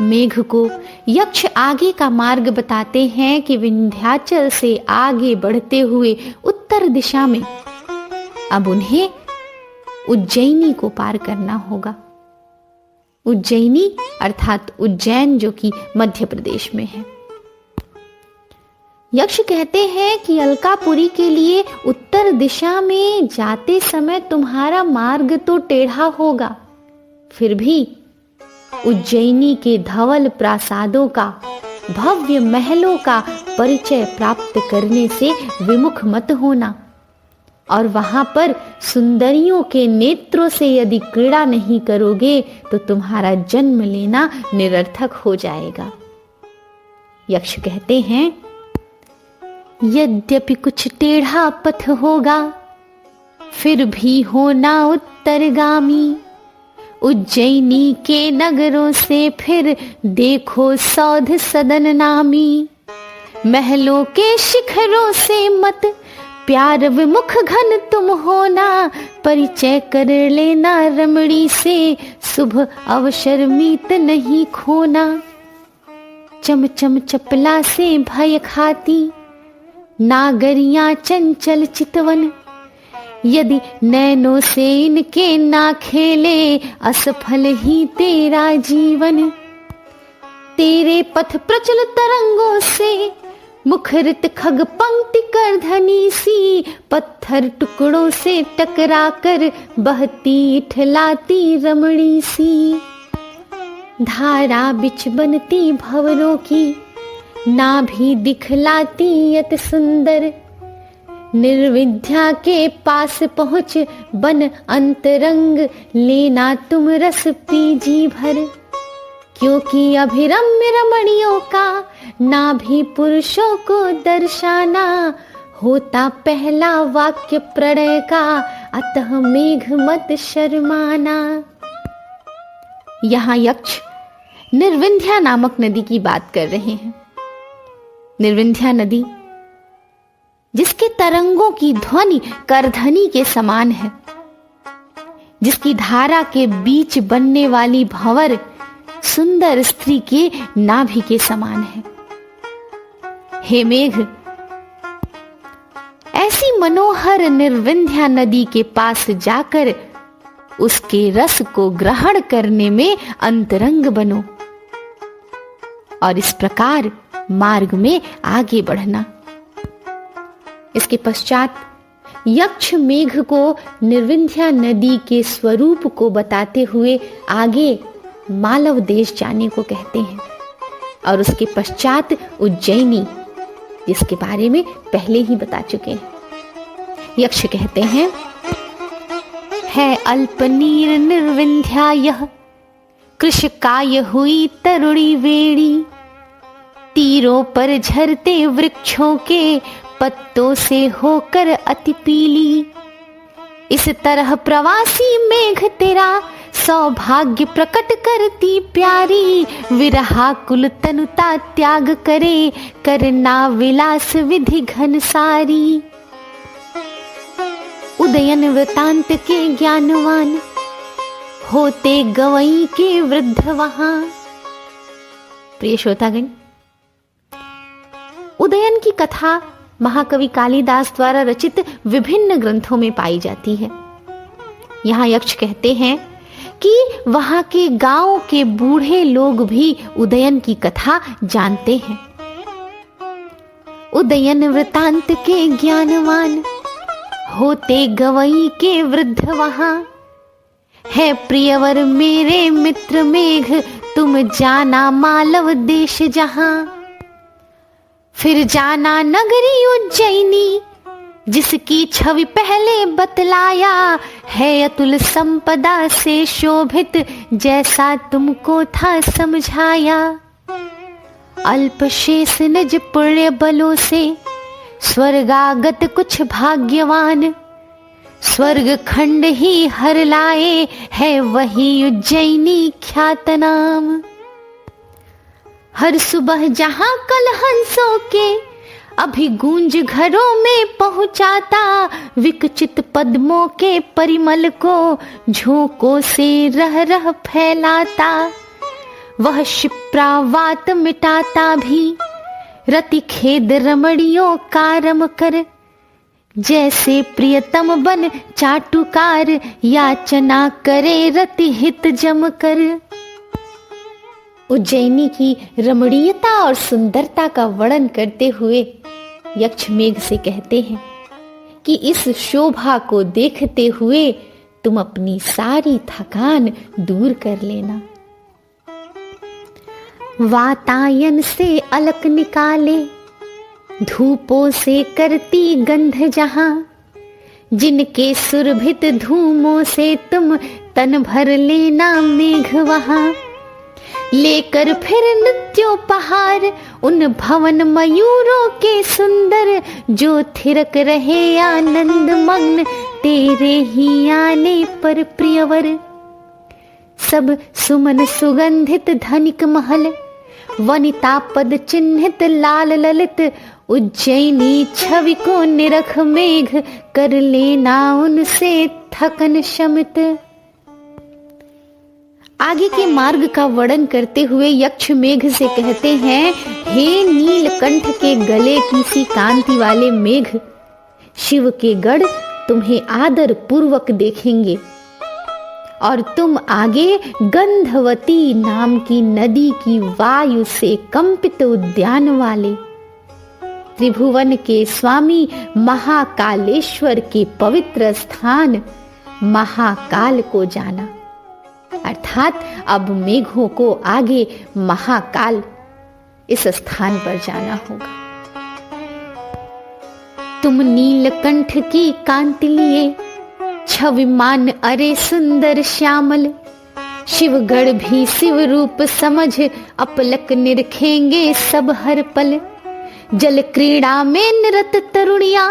मेघ को यक्ष आगे का मार्ग बताते हैं कि विंध्याचल से आगे बढ़ते हुए उत्तर दिशा में अब उन्हें उज्जैनी को पार करना होगा। उज्जैनी अर्थात उज्जैन, जो कि मध्य प्रदेश में है। यक्ष कहते हैं कि अलकापुरी के लिए उत्तर दिशा में जाते समय तुम्हारा मार्ग तो टेढ़ा होगा, फिर भी उज्जैनी के धवल प्रासादों का, भव्य महलों का परिचय प्राप्त करने से विमुख मत होना, और वहां पर सुंदरियों के नेत्रों से यदि क्रीड़ा नहीं करोगे तो तुम्हारा जन्म लेना निरर्थक हो जाएगा। यक्ष कहते हैं, यद्यपि कुछ टेढ़ा पथ होगा, फिर भी होना उत्तरगामी। उज्जैनी के नगरों से फिर देखो सौध सदन नामी। महलों के शिखरों से मत प्यार विमुख घन तुम होना। परिचय कर लेना रमणी से, शुभ अवसर मीत नहीं खोना। चमचम चपला से भय खाती, नागरियां चंचल चितवन। यदि नैनों से इनके ना खेले, असफल ही तेरा जीवन। तेरे पथ प्रचल तरंगों से, मुखरित खग पंक्ति कर धनी सी। पत्थर टुकड़ों से टकरा कर बहती इठलाती रमणी सी। धारा बिच बनती भंवरों की, ना भी दिखलाती अति सुंदर। निर्विद्या के पास पहुँच बन अंतरंग, लेना तुम रस पी जी भर। क्योंकि अभिरम्य रमणियों का ना भी पुरुषों को दर्शाना। होता पहला वाक्य प्रणय का, अतः मेघ मत शर्माना। यहाँ यक्ष निर्विंध्या नामक नदी की बात कर रहे हैं। निर्विंध्या नदी, जिसके तरंगों की ध्वनि करधनी के समान है, जिसकी धारा के बीच बनने वाली भंवर सुंदर स्त्री के नाभि के समान है। हे मेघ, ऐसी मनोहर निर्विंध्या नदी के पास जाकर उसके रस को ग्रहण करने में अंतरंग बनो और इस प्रकार मार्ग में आगे बढ़ना। इसके पश्चात यक्ष मेघ को निर्विंध्या नदी के स्वरूप को बताते हुए आगे मालव देश जाने को कहते हैं, और उसके पश्चात उज्जैनी, जिसके बारे में पहले ही बता चुके हैं। यक्ष कहते हैं, है अल्पनीर निर्विंध्या यह, कृशकाय हुई तरुणी वेणी। तीरों पर झरते वृक्षों के पत्तों से होकर अति पीली। इस तरह प्रवासी मेघ तेरा सौभाग्य प्रकट करती प्यारी। विरहाकुल तनुता त्याग करे, करना विलास विधि घन सारी। उदयन वृतांत के ज्ञानवान, होते गवई के वृद्ध वहां। प्रिय श्रोतागण, उदयन की कथा महाकवि कालिदास द्वारा रचित विभिन्न ग्रंथों में पाई जाती है। यहाँ यक्ष कहते हैं कि वहां के गांव के बूढ़े लोग भी उदयन की कथा जानते हैं। उदयन वृतांत के ज्ञानवान, होते गवई के वृद्ध वहां। है प्रियवर मेरे मित्र मेघ, तुम जाना मालव देश जहां। फिर जाना नगरी उज्जैनी, जिसकी छवि पहले बतलाया। है अतुल संपदा से शोभित, जैसा तुमको था समझाया। अल्प शेष निज पुण्य बलों से, स्वर्गागत कुछ भाग्यवान। स्वर्ग खंड ही हर लाए, है वही उज्जैनी ख्यात नाम। हर सुबह जहां कल हंसों के अभिगूंज घरों में पहुंचाता। विकचित पद्मों के परिमल को झोंकों से रह रह फैलाता। वह शिप्रावात मिटाता भी, रति खेद रमणियों कारम कर। जैसे प्रियतम बन चाटुकार, याचना करे रति हित जम कर। उज्जैनी की रमणीयता और सुंदरता का वर्णन करते हुए यक्ष मेघ से कहते हैं कि इस शोभा को देखते हुए तुम अपनी सारी थकान दूर कर लेना। वातायन से अलक निकाले, धूपों से करती गंध जहां, जिनके सुरभित धूमों से तुम तन भर लेना मेघ वहां। लेकर फिर नृत्योपहार उन भवन मयूरों के सुंदर, जो थिरक रहे आनंद मग्न तेरे ही आने पर प्रियवर। सब सुमन सुगंधित धनिक महल, वनिता पद चिन्हित लाल ललित। उज्जैनी छवि को निरख मेघ, कर लेना उनसे थकन शमित। आगे के मार्ग का वर्णन करते हुए यक्ष मेघ से कहते हैं, हे नीलकंठ के गले की सी कांति वाले मेघ, शिव के गढ़ तुम्हें आदर पूर्वक देखेंगे और तुम आगे गंधवती नाम की नदी की वायु से कंपित उद्यान वाले, त्रिभुवन के स्वामी महाकालेश्वर के पवित्र स्थान महाकाल को जाना। अर्थात अब मेघों को आगे महाकाल इस स्थान पर जाना होगा। तुम नीलकंठ की कांति लिए, छविमान अरे सुंदर श्यामल। शिवगढ़ भी शिव रूप समझ, अपलक निरखेंगे सब हर पल। जल क्रीड़ा में निरत तरुणिया,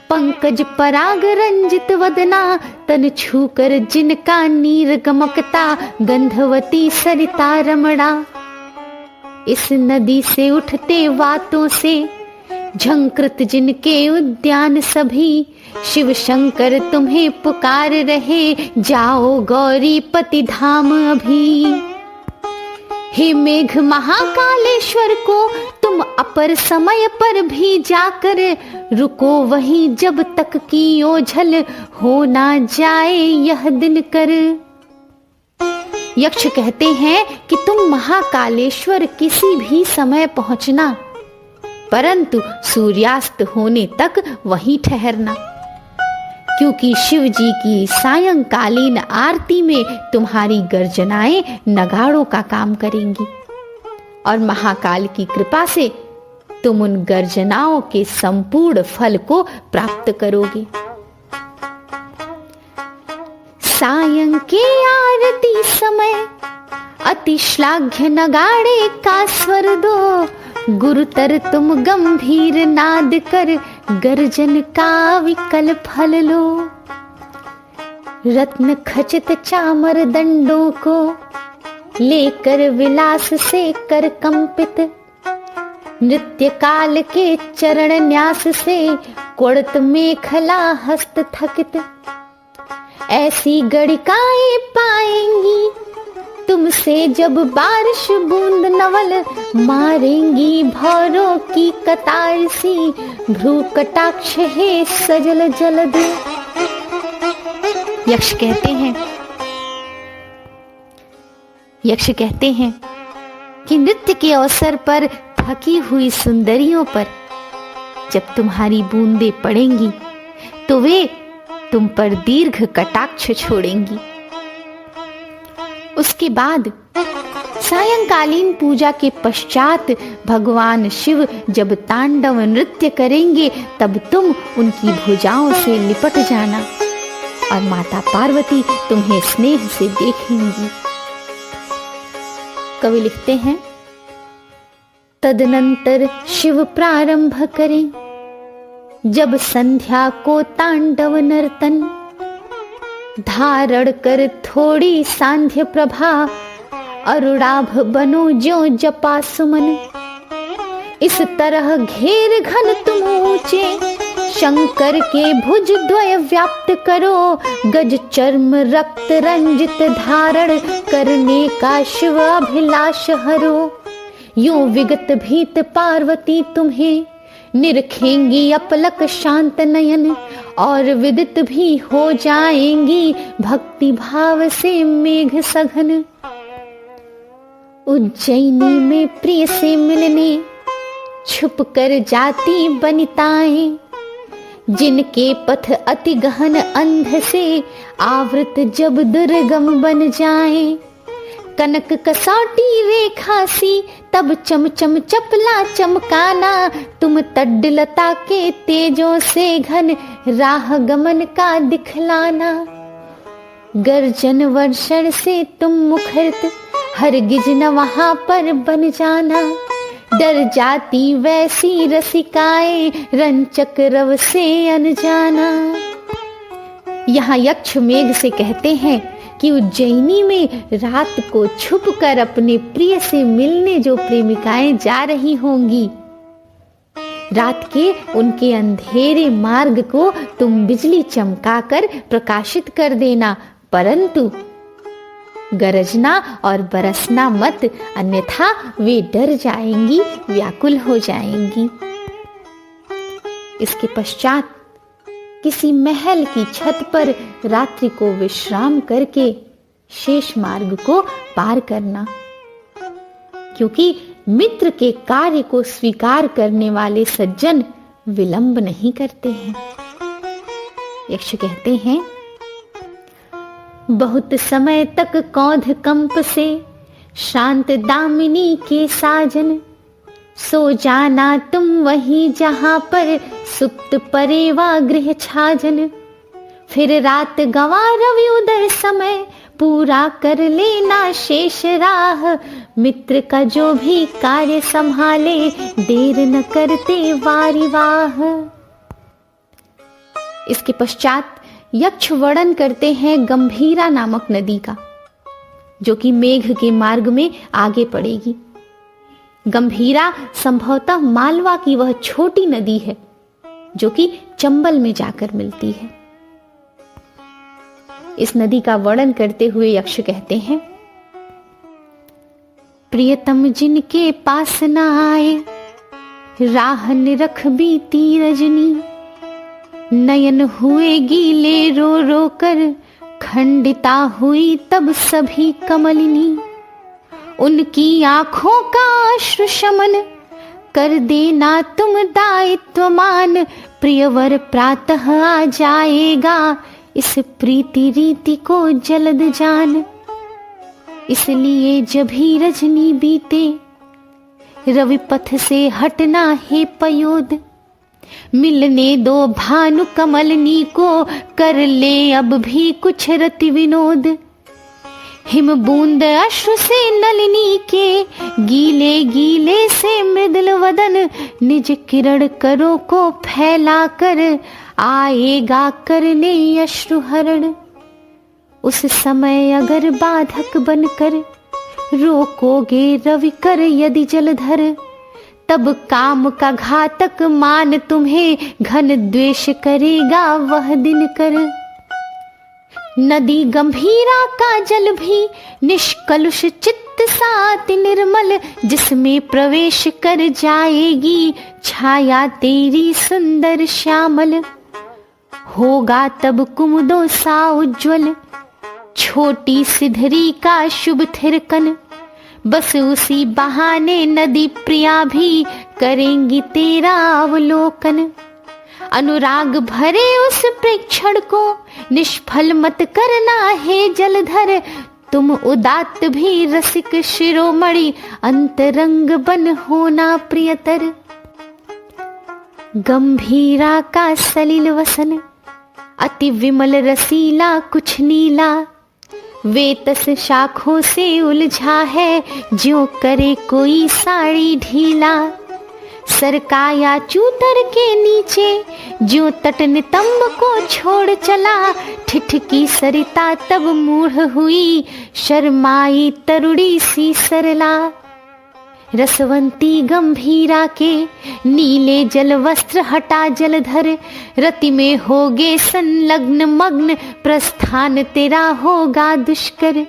पंकज पराग रंजित वदना। तन छूकर जिनका नीर गमकता, गंधवती सरिता रमणा। इस नदी से उठते वातों से, झंकृत जिनके उद्यान सभी। शिव शंकर तुम्हें पुकार रहे, जाओ गौरी पति धाम अभी। हे मेघ महाकालेश्वर को तुम अपर समय पर भी जाकर, रुको वहीं जब तक की ओझल हो ना जाए यह दिन कर। यक्ष कहते हैं कि तुम महाकालेश्वर किसी भी समय पहुंचना, परंतु सूर्यास्त होने तक वहीं ठहरना, क्योंकि शिव जी की सायंकालीन आरती में तुम्हारी गर्जनाएं नगाड़ों का काम करेंगी और महाकाल की कृपा से तुम उन गर्जनाओं के संपूर्ण फल को प्राप्त करोगे। सायं के आरती समय अति श्लाघ्य नगाड़े का स्वर दो। गुरुतर तुम गंभीर नाद कर, गर्जन का विकल फल लो। रत्न खचित चामर दंडों को, लेकर विलास से कर कंपित। नृत्य काल के चरण न्यास से, कुड़त मेखला हस्त थकित। ऐसी गड़िकाएं पाएंगी तुमसे जब बारिश बूंद नवल। मारेंगी भौरों की कतार सी, भ्रू कटाक्ष है सजल जलद। यक्ष कहते हैं कि नृत्य के अवसर पर थकी हुई सुंदरियों पर जब तुम्हारी बूंदें पड़ेंगी तो वे तुम पर दीर्घ कटाक्ष छोड़ेंगी। उसके बाद सायंकालीन पूजा के पश्चात भगवान शिव जब तांडव नृत्य करेंगे, तब तुम उनकी भुजाओं से लिपट जाना और माता पार्वती तुम्हें स्नेह से देखेंगी। कवि लिखते हैं, तदनंतर शिव प्रारंभ करें जब संध्या को तांडव नर्तन। धारण कर थोड़ी सांध्य प्रभा, अरुणाभ बनो जो जपा सुमन। इस तरह घेर घन तुम ऊंचे, शंकर के भुज द्वय व्याप्त करो, गज चर्म रक्त रंजित धारण करने का शिव अभिलाष हरो। यूं विगत भीत पार्वती तुम्हें निरखेंगी अपलक शांत नयन, और विदित भी हो जाएंगी भक्ति भाव से मेघ सघन। उज्जैनी में प्रिय से मिलने छुप कर जाती बनिताएं, जिनके पथ अति गहन अंध से आवृत जब दुर्गम बन जाएं। कनक कसौटी रेखा सी तब चमचम चपला चमकाना, तुम तड्डलता के तेजों से घन राह गमन का दिखलाना। गर्जन वर्षण से तुम मुखरित हरगिज न वहां पर बन जाना, डर जाती वैसी रसिकाएं रंचक रव से अनजाना। यहाँ यक्ष मेघ से कहते हैं कि उज्जैनी में रात को छुप कर अपने प्रिय से मिलने जो प्रेमिकाएं जा रही होंगी, रात के उनके अंधेरे मार्ग को तुम बिजली चमकाकर प्रकाशित कर देना, परंतु गरजना और बरसना मत, अन्यथा वे डर जाएंगी, व्याकुल हो जाएंगी। इसके पश्चात किसी महल की छत पर रात्रि को विश्राम करके शेष मार्ग को पार करना, क्योंकि मित्र के कार्य को स्वीकार करने वाले सज्जन विलंब नहीं करते हैं। यक्ष कहते हैं, बहुत समय तक कौध कंप से शांत दामिनी के साजन, सो जाना तुम वहीं जहां पर सुप्त परेवा गृह छाजन। फिर रात गवा रवि उदय समय पूरा कर लेना शेष राह, मित्र का जो भी कार्य संभाले देर न करते वारी वाह। इसके पश्चात यक्ष वर्णन करते हैं गंभीरा नामक नदी का, जो कि मेघ के मार्ग में आगे पड़ेगी। गंभीरा संभवतः मालवा की वह छोटी नदी है जो कि चंबल में जाकर मिलती है। इस नदी का वर्णन करते हुए यक्ष कहते हैं, प्रियतम जिनके पास न आए, राह निरख बीती रजनी, नयन हुए गीले रो रो कर, खंडिता हुई तब सभी कमलिनी। उनकी आंखों का अश्रु शमन कर देना तुम दायित्वमान, प्रियवर प्रातः आ जाएगा, इस प्रीति रीति को जल्द जान। इसलिए जब ही रजनी बीते, रवि पथ से हटना है पयोद, मिलने दो भानु कमलनी को, कर ले अब भी कुछ रति विनोद। हिम बूंद अश्रु से नलिनी के, गीले गीले से मृदुल वदन, निज किरण करो को फैला कर, आएगा करने अश्रु हरण। उस समय अगर बाधक बनकर, रोकोगे रवि कर यदि जलधर, तब काम का घातक मान तुम्हें, घन द्वेष करेगा वह दिन कर। नदी गंभीरा का जल भी निष्कलुष चित्त साति निर्मल, जिसमें प्रवेश कर जाएगी छाया तेरी सुंदर श्यामल। होगा तब कुमुदों सा उज्ज्वल, छोटी सिधरी का शुभ थिरकन, बस उसी बहाने नदी प्रिया भी करेंगी तेरा अवलोकन। अनुराग भरे उस प्रेक्षण को निष्फल मत करना है जलधर, तुम उदात्त भी रसिक शिरोमणि, अंतरंग बन होना प्रियतर। गंभीरा का सलिल वसन, अति विमल रसीला कुछ नीला, वेतस शाखों से उलझा है, ज्यों करे कोई साड़ी ढीला। सरकाया चूतर के नीचे, ज्यों तट नितंब को छोड़ चला, ठिठकी सरिता तब मूढ़ हुई, शर्माई तरुड़ी सी सरला। रसवंती गंभीरा के नीले जल वस्त्र हटा जलधर, रति में होगे संलग्न मग्न, प्रस्थान तेरा होगा दुष्कर।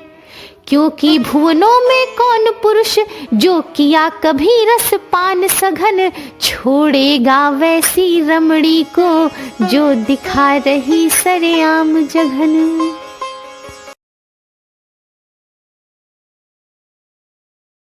क्योंकि भुवनों में कौन पुरुष जो किया कभी रस पान सघन, छोड़ेगा वैसी रमणी को जो दिखा रही सरेआम जघन।